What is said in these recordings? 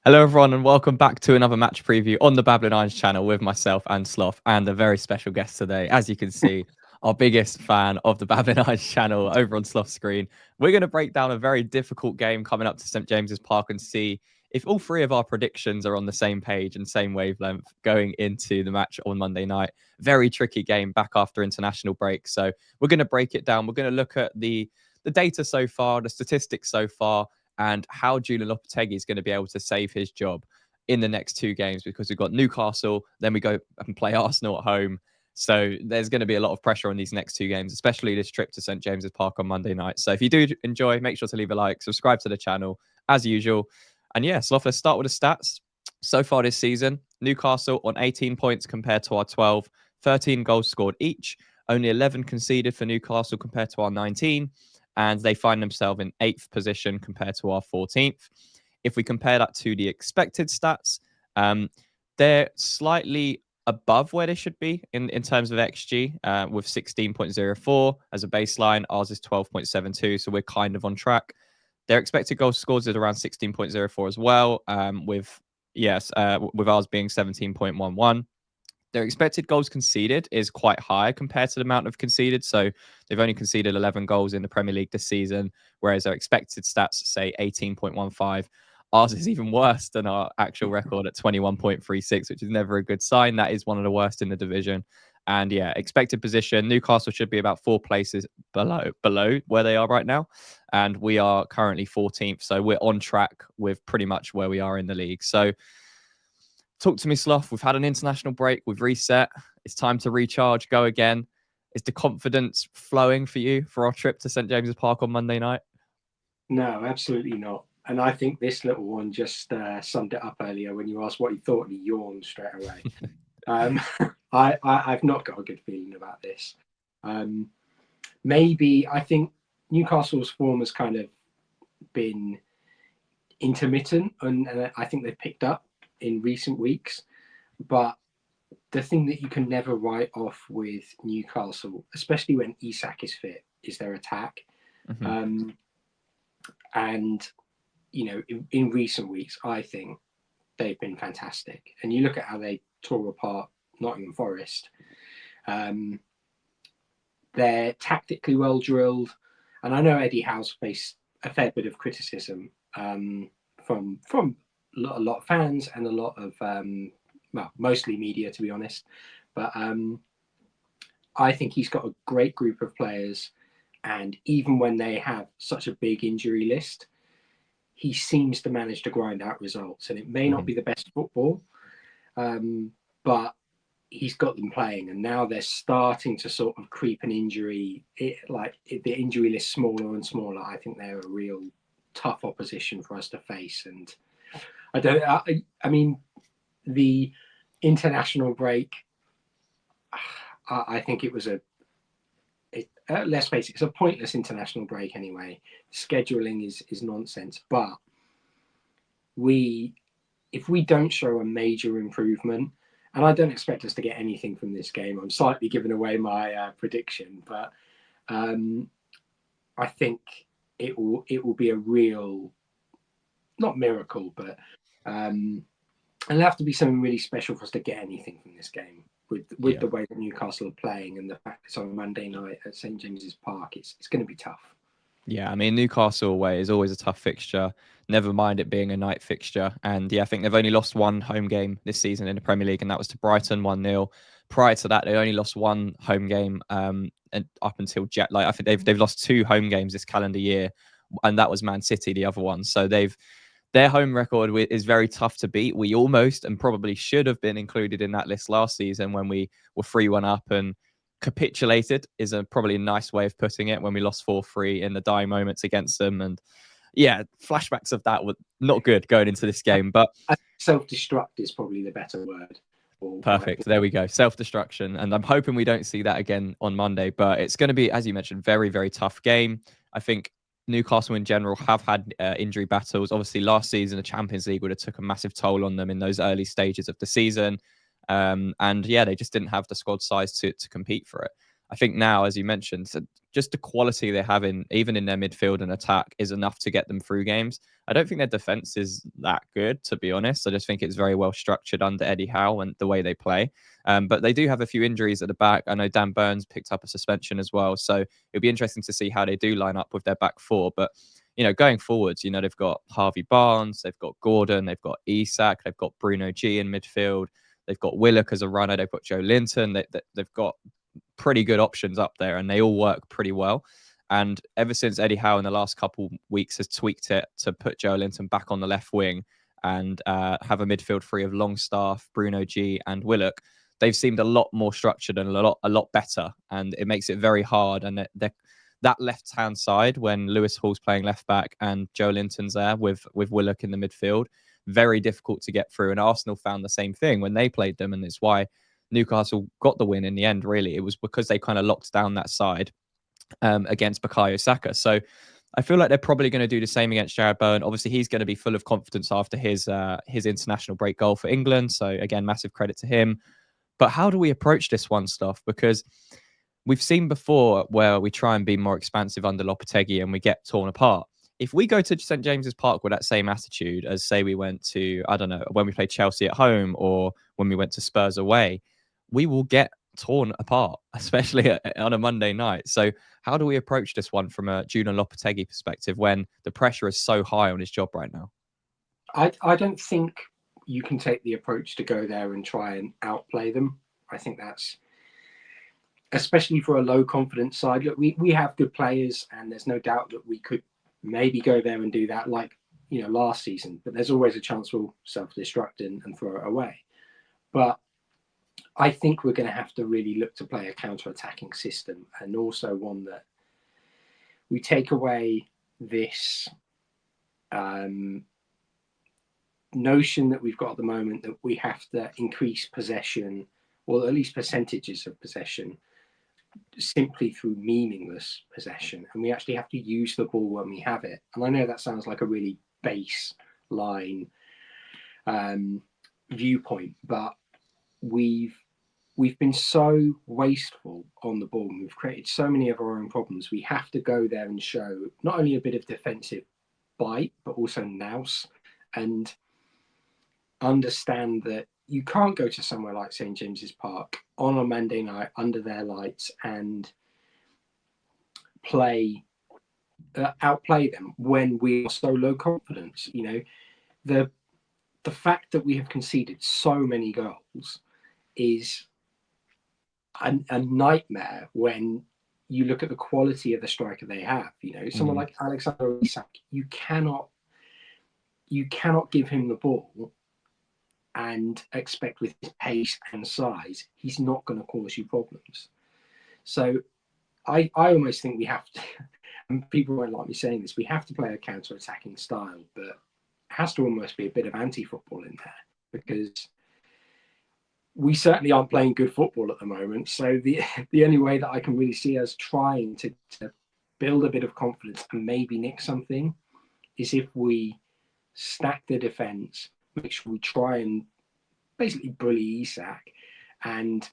Hello, everyone, and welcome back to another match preview on the Babbling Irons channel with myself and Sloth, and a very special guest today. As you can see, our biggest fan of the Babbling Irons channel over on Sloth's screen. We're going to break down a very difficult game coming up to St James's Park and see if all three of our predictions are on the same page and same wavelength going into the match on Monday night. Very tricky game back after international break. So we're going to break it down. We're going to look at the data so far, the statistics so far, and how Julen Lopetegui is going to be able to save his job in the next two games, because we've got Newcastle, then we go and play Arsenal at home. So there's going to be a lot of pressure on these next two games, especially this trip to St James's Park on Monday night. So if you do enjoy, make sure to leave a like, subscribe to the channel as usual. And yeah, Sloth, let's start with the stats. So far this season, Newcastle on 18 points compared to our 12, 13 goals scored each, only 11 conceded for Newcastle compared to our 19. And they find themselves in 8th position compared to our 14th. If we compare that to the expected stats, they're slightly above where they should be in terms of XG, with 16.04 as a baseline. Ours is 12.72, so we're kind of on track. Their expected goals scored is around 16.04 as well, with ours being 17.11. Their expected goals conceded is quite high compared to the amount of conceded. So they've only conceded 11 goals in the Premier League this season, whereas their expected stats say 18.15. Ours is even worse than our actual record at 21.36, which is never a good sign. That is one of the worst in the division. And yeah, expected position, Newcastle should be about 4 places below where they are right now. And we are currently 14th. So we're on track with pretty much where we are in the league. So talk to me, Sloth. We've had an international break. We've reset. It's time to recharge, go again. Is the confidence flowing for you for our trip to St James's Park on Monday night? No, absolutely not. And I think this little one just summed it up earlier when you asked what he thought, and he yawned straight away. I've not got a good feeling about this. Maybe I think Newcastle's form has kind of been intermittent, and I think they've picked up in recent weeks. But the thing that you can never write off with Newcastle, especially when Isak is fit, is their attack. Mm-hmm. And, you know, in recent weeks, I think they've been fantastic. And you look at how they tore apart Nottingham Forest. They're tactically well drilled. And I know Eddie Howe's faced a fair bit of criticism from a lot of fans and a lot of, mostly media, to be honest. But I think he's got a great group of players. And even when they have such a big injury list, he seems to manage to grind out results. And it may not be the best football, but he's got them playing. And now they're starting to sort of creep an injury. The injury list smaller and smaller. I think they're a real tough opposition for us to face. And I mean, the international break, I think it was let's face it, it's a pointless international break anyway. Scheduling is nonsense. But if we don't show a major improvement, and I don't expect us to get anything from this game, I'm slightly giving away my prediction, but I think it will be a real, not miracle, but it'll have to be something really special for us to get anything from this game. With the way that Newcastle are playing and the fact it's on Monday night at St James's Park, it's going to be tough. Yeah, I mean, Newcastle away is always a tough fixture, never mind it being a night fixture. And yeah, I think they've only lost one home game this season in the Premier League, and that was to Brighton 1-0. Prior to that, they only lost one home game and up until I think they've lost 2 home games this calendar year, and that was Man City, the other one. So their home record is very tough to beat. We almost and probably should have been included in that list last season when we were 3-1 up and capitulated is probably a nice way of putting it, when we lost 4-3 in the dying moments against them. And yeah, flashbacks of that were not good going into this game. But self-destruct is probably the better word. Perfect. There we go. Self-destruction. And I'm hoping we don't see that again on Monday. But it's going to be, as you mentioned, very, very tough game. I think Newcastle in general have had injury battles. Obviously, last season, the Champions League would have took a massive toll on them in those early stages of the season. And yeah, they just didn't have the squad size to compete for it. I think now, as you mentioned, so just the quality they have even in their midfield and attack is enough to get them through games. I don't think their defense is that good, to be honest. I just think it's very well structured under Eddie Howe and the way they play. But they do have a few injuries at the back. I know Dan Burns picked up a suspension as well, so it'll be interesting to see how they do line up with their back four. But going forwards, they've got Harvey Barnes, they've got Gordon, they've got Isak, they've got Bruno G in midfield, they've got Willock as a runner, they've got Joe Linton, they've got pretty good options up there, and they all work pretty well. And ever since Eddie Howe in the last couple weeks has tweaked it to put Joe Linton back on the left wing and have a midfield three of Longstaff, Bruno G, and Willock, they've seemed a lot more structured and a lot better, and it makes it very hard. And that left-hand side, when Lewis Hall's playing left back and Joe Linton's there with Willock in the midfield, very difficult to get through. And Arsenal found the same thing when they played them, and it's why Newcastle got the win in the end, really. It was because they kind of locked down that side against Bukayo Saka. So I feel like they're probably going to do the same against Jared Bowen. Obviously, he's going to be full of confidence after his international break goal for England. So again, massive credit to him. But how do we approach this one stuff? Because we've seen before where we try and be more expansive under Lopetegui and we get torn apart. If we go to St. James's Park with that same attitude as, say, we went to, I don't know, when we played Chelsea at home or when we went to Spurs away, we will get torn apart, especially on a Monday night. So how do we approach this one from a Julen Lopetegui perspective when the pressure is so high on his job right now? I don't think you can take the approach to go there and try and outplay them. I think that's, especially for a low confidence side. Look, we have good players, and there's no doubt that we could maybe go there and do that like last season, but there's always a chance we'll self-destruct and throw it away. But I think we're going to have to really look to play a counter-attacking system, and also one that we take away this notion that we've got at the moment that we have to increase possession, or at least percentages of possession, simply through meaningless possession, and we actually have to use the ball when we have it. And I know that sounds like a really baseline viewpoint, but we've been so wasteful on the ball, and we've created so many of our own problems. We have to go there and show not only a bit of defensive bite, but also nous, and understand that you can't go to somewhere like St. James's Park on a Monday night under their lights and outplay them when we are so low confidence. The fact that we have conceded so many goals is a nightmare when you look at the quality of the striker they have. Someone like Alexander Isak, you cannot give him the ball and expect with his pace and size, he's not going to cause you problems. So I almost think we have to, and people won't like me saying this, we have to play a counter-attacking style, but it has to almost be a bit of anti-football in there, because we certainly aren't playing good football at the moment. So the only way that I can really see us trying to build a bit of confidence and maybe nick something is if we stack the defence, make sure we try and basically bully Isak and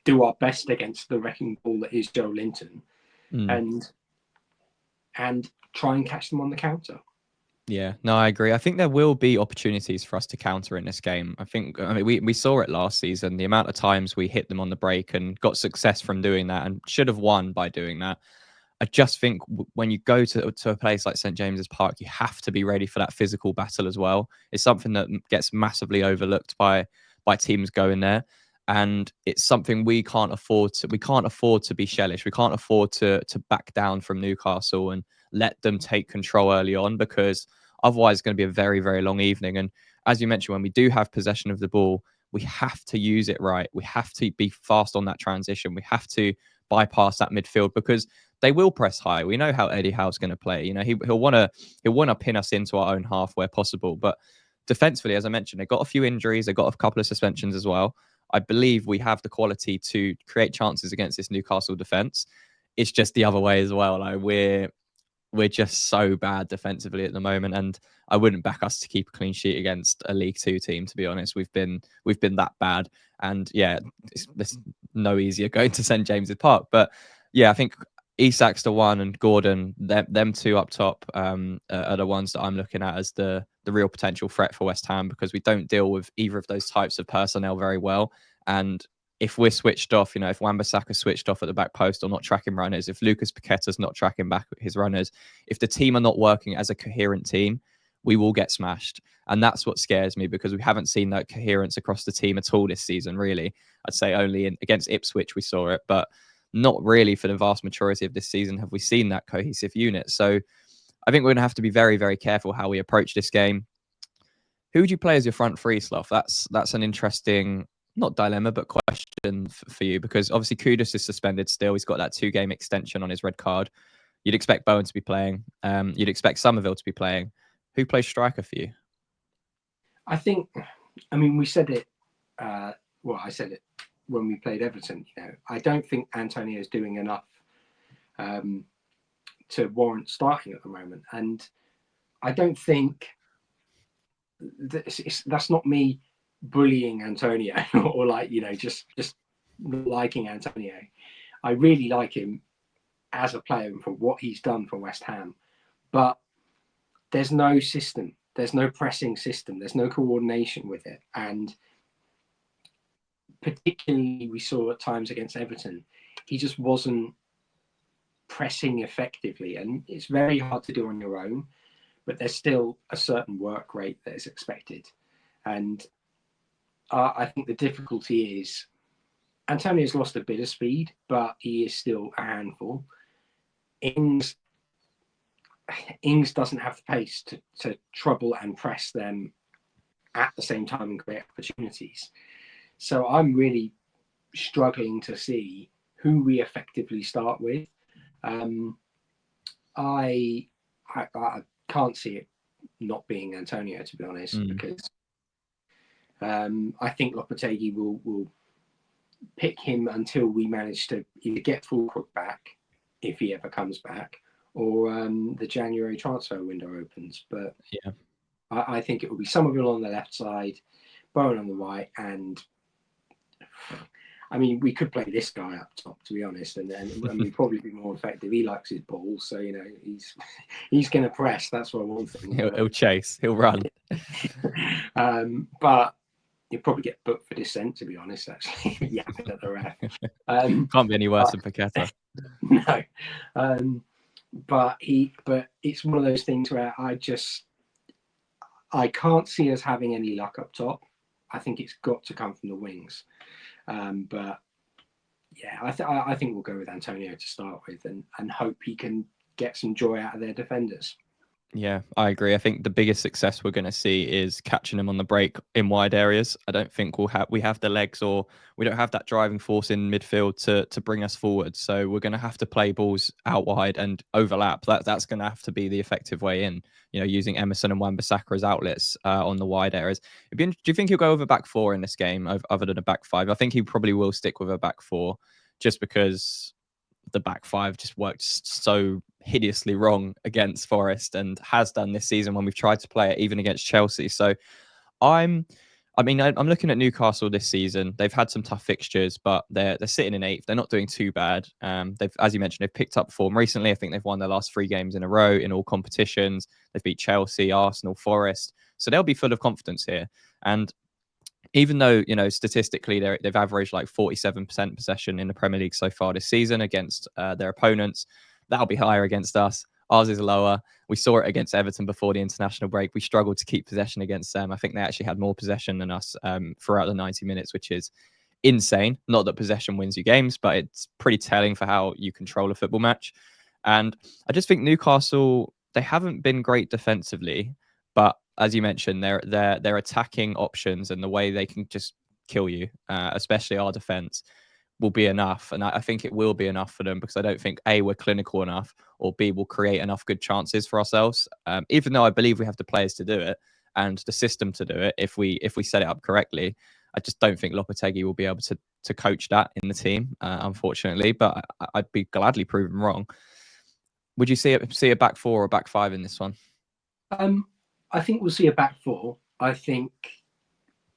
do our best against the wrecking ball that is Joe Linton, and try and catch them on the counter. Yeah, no, I agree. I think there will be opportunities for us to counter in this game. I mean, we saw it last season, the amount of times we hit them on the break and got success from doing that, and should have won by doing that. I just think when you go to a place like St. James's Park, you have to be ready for that physical battle as well. It's something that gets massively overlooked by teams going there, and it's something we can't afford to. We can't afford to be shellish. We can't afford to back down from Newcastle and let them take control early on, because otherwise it's going to be a very, very long evening. And as you mentioned, when we do have possession of the ball, we have to use it right. We have to be fast on that transition. We have to bypass that midfield, because they will press high. We know how Eddie Howe's going to play. He'll want to pin us into our own half where possible. But defensively, as I mentioned, they got a few injuries. They got a couple of suspensions as well. I believe we have the quality to create chances against this Newcastle defense. It's just the other way as well. Like we're we're just so bad defensively at the moment, and I wouldn't back us to keep a clean sheet against a League Two team. To be honest, we've been that bad, and yeah, it's no easier going to St James's Park. But yeah, I think Isak's the one, and Gordon, them two up top are the ones that I'm looking at as the real potential threat for West Ham, because we don't deal with either of those types of personnel very well. And if we're switched off, if Wan-Bissaka's switched off at the back post or not tracking runners, if Lucas Paqueta's not tracking back his runners, if the team are not working as a coherent team, we will get smashed. And that's what scares me, because we haven't seen that coherence across the team at all this season, really. I'd say only against Ipswich we saw it, but not really for the vast majority of this season have we seen that cohesive unit. So I think we're going to have to be very, very careful how we approach this game. Who would you play as your front three, Slough? That's an interesting, not dilemma, but question for you, because obviously Kudus is suspended still. He's got that 2-game extension on his red card. You'd expect Bowen to be playing. You'd expect Somerville to be playing. Who plays striker for you? I think, we said it, I said it when we played Everton. I don't think Antonio is doing enough to warrant starting at the moment. And I don't think that's not me bullying Antonio or just liking Antonio. I really like him as a player and for what he's done for West Ham, but there's no system, there's no pressing system, there's no coordination with it. And particularly we saw at times against Everton, he just wasn't pressing effectively, and it's very hard to do on your own, but there's still a certain work rate that is expected. And I think the difficulty is Antonio's lost a bit of speed, but he is still a handful. Ings doesn't have the pace to trouble and press them at the same time and create opportunities. So I'm really struggling to see who we effectively start with. I can't see it not being Antonio, to be honest, because I think Lopetegui will pick him until we manage to either get Fulcrook back, if he ever comes back, or the January transfer window opens. But yeah, I think it will be Somerville on the left side, Bowen on the right, and we could play this guy up top, to be honest, and we'd probably be more effective. He likes his ball, so he's going to press. That's what I want from him. He'll chase, he'll run. But you'll probably get booked for dissent, to be honest. Actually, yeah, at the ref. Can't be any worse than Paqueta. No, but it's one of those things where I can't see us having any luck up top. I think it's got to come from the wings. But yeah, I think we'll go with Antonio to start with, and hope he can get some joy out of their defenders. Yeah, I agree. I think the biggest success we're going to see is catching them on the break in wide areas. I don't think we have the legs, or we don't have that driving force in midfield to bring us forward. So we're going to have to play balls out wide and overlap. That's going to have to be the effective way in. Using Emerson and Wan-Bissaka as outlets on the wide areas. Do you think he'll go over back four in this game, other than a back five? I think he probably will stick with a back four, just because the back five just worked so hideously wrong against Forest, and has done this season when we've tried to play it, even against Chelsea. So I'm looking at Newcastle this season. They've had some tough fixtures, but they're sitting in 8th. They're not doing too bad. They've, as you mentioned, they've picked up form recently. I think they've won their last 3 games in a row in all competitions. They've beat Chelsea, Arsenal, Forest. So they'll be full of confidence here. And even though, statistically they've averaged like 47% possession in the Premier League so far this season against their opponents, that'll be higher against us. Ours is lower. We saw it against Everton before the international break. We struggled to keep possession against them. I think they actually had more possession than us throughout the 90 minutes, which is insane. Not that possession wins you games, but it's pretty telling for how you control a football match. And I just think Newcastle, they haven't been great defensively, but as you mentioned, their attacking options and the way they can just kill you, especially our defense, will be enough. And I think it will be enough for them, because I don't think A, we're clinical enough, or B, will create enough good chances for ourselves. Even though I believe we have the players to do it and the system to do it, if we set it up correctly, I just don't think Lopetegui will be able to coach that in the team, unfortunately. But I'd be gladly proven wrong. Would you see a back four or back five in this one? I think we'll see a back four. I think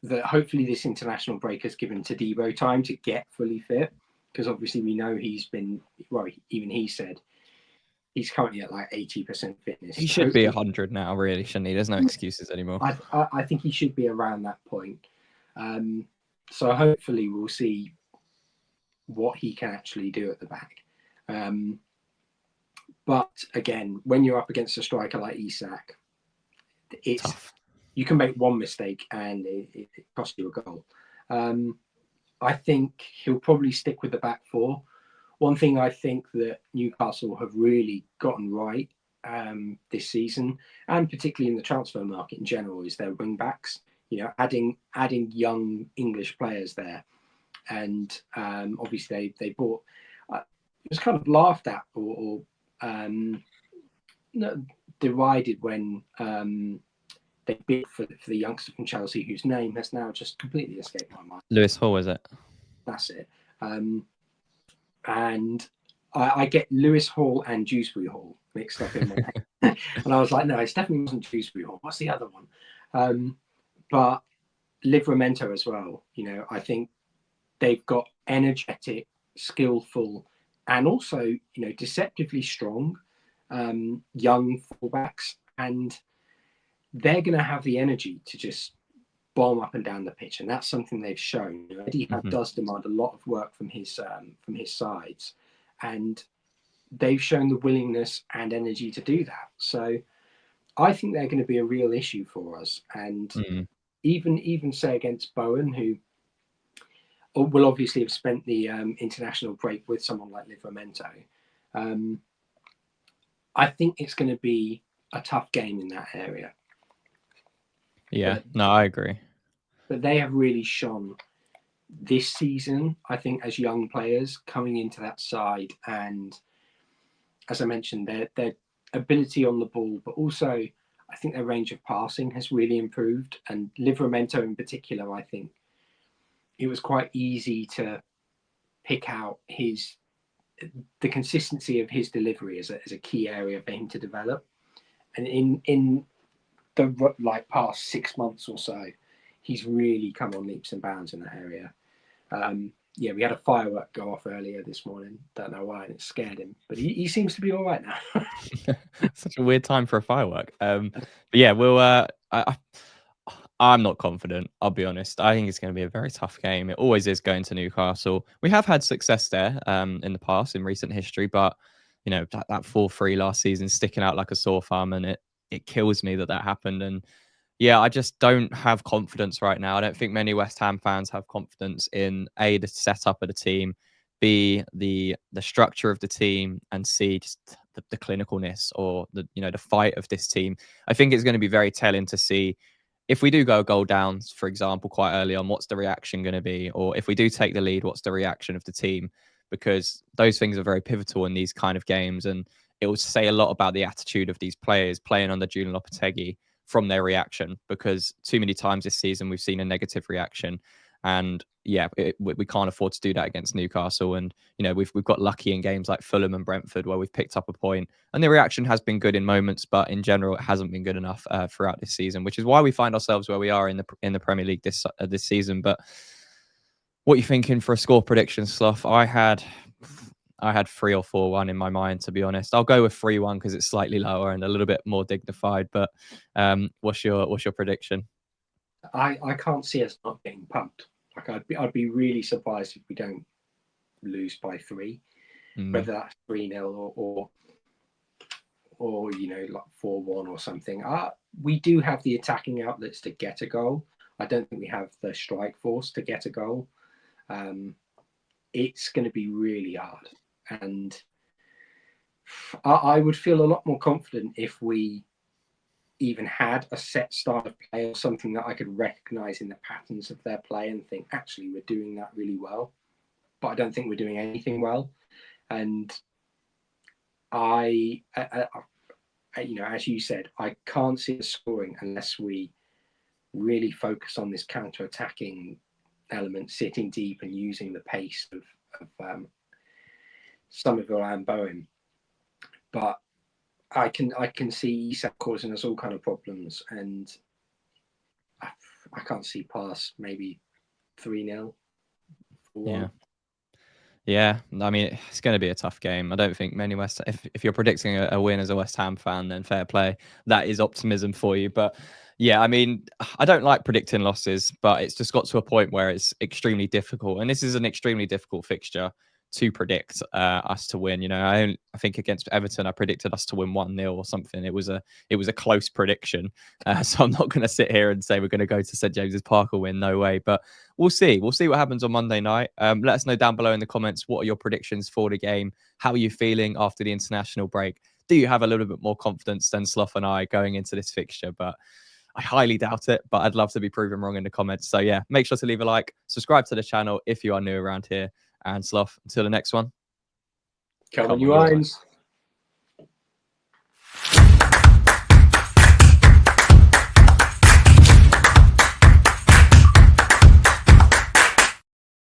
that hopefully this international break has given Todibo time to get fully fit, because obviously we know he's been, well, even he said he's currently at like 80% fitness. He should be 100 now, really, shouldn't he? There's no excuses anymore. I think he should be around that point. So hopefully we'll see what he can actually do at the back. But again, when you're up against a striker like Isak, it's tough. You can make one mistake and it costs you a goal. I think he'll probably stick with the back four. One thing I think that Newcastle have really gotten right this season, and particularly in the transfer market in general, is their wing backs. You know, adding young English players there, and obviously they bought. It was kind of laughed at or derided when they bid for the youngster from Chelsea, whose name has now just completely escaped my mind. Lewis Hall, is it? That's it. And I get Lewis Hall and Dewsbury Hall mixed up in my head. And I was like, no, it definitely wasn't Dewsbury Hall. What's the other one? But Livramento as well. You know, I think they've got energetic, skillful, and also, you know, deceptively strong young fullbacks. And they're going to have the energy to just bomb up and down the pitch, and that's something they've shown. You know, Eddie does demand a lot of work from his sides, and they've shown the willingness and energy to do that. So I think they're going to be a real issue for us. And even say against Bowen, who will obviously have spent the international break with someone like Livramento, I think it's going to be a tough game in that area. Yeah, no, I agree. But they have really shone this season, I think, as young players coming into that side. And as I mentioned, their ability on the ball, but also I think their range of passing has really improved. And Livramento in particular, I think it was quite easy to pick out the consistency of his delivery as a key area for him to develop. And in the past 6 months or so, he's really come on leaps and bounds in that area. We had a firework go off earlier this morning. Don't know why, and it scared him. But he seems to be all right now. Such a weird time for a firework. But yeah, I'm not confident, I'll be honest. I think it's going to be a very tough game. It always is going to Newcastle. We have had success there in the past, in recent history, but you know, that 4-3 last season sticking out like a sore thumb, and it kills me that happened. And yeah, I just don't have confidence right now. I don't think many West Ham fans have confidence in A, the setup of the team, B, the structure of the team, and C, just the clinicalness or the fight of this team. I think it's going to be very telling to see if we do go a goal down, for example, quite early on, what's the reaction going to be? Or if we do take the lead, what's the reaction of the team? Because those things are very pivotal in these kind of games, and it will say a lot about the attitude of these players playing under Julen Lopetegui from their reaction, because too many times this season we've seen a negative reaction, and yeah, we can't afford to do that against Newcastle. And you know, we've got lucky in games like Fulham and Brentford where we've picked up a point, and the reaction has been good in moments, but in general it hasn't been good enough throughout this season, which is why we find ourselves where we are in the Premier League this season. But what are you thinking for a score prediction, Slough? I had 3 or 4-1 in my mind, to be honest. I'll go with 3-1 because it's slightly lower and a little bit more dignified. But what's your prediction? I can't see us not getting pumped. Like I'd be really surprised if we don't lose by 3, whether that's 3-0 or you know, like 4-1 or something. We do have the attacking outlets to get a goal. I don't think we have the strike force to get a goal. It's going to be really hard, and I would feel a lot more confident if we even had a set style of play or something that I could recognize in the patterns of their play and think, actually, we're doing that really well. But I don't think we're doing anything well. And I you know, as you said, I can't see us scoring unless we really focus on this counter-attacking element, sitting deep and using the pace of Somerville and Bowen. But I can see Isak causing us all kind of problems, and I can't see past maybe 3-0. Yeah. Yeah, I mean, it's going to be a tough game. I don't think many if you're predicting a win as a West Ham fan, then fair play. That is optimism for you. But yeah, I mean, I don't like predicting losses, but it's just got to a point where it's extremely difficult. And this is an extremely difficult fixture to predict us to win. You know, I think against Everton, I predicted us to win 1-0 or something. It was a close prediction. So I'm not going to sit here and say we're going to go to St James's Park or win. No way. But we'll see. We'll see what happens on Monday night. Let us know down below in the comments, what are your predictions for the game? How are you feeling after the international break? Do you have a little bit more confidence than Sloth and I going into this fixture? But I highly doubt it, but I'd love to be proven wrong in the comments. So yeah, make sure to leave a like, subscribe to the channel if you are new around here. And Sloth, until the next one. Come on, you irons.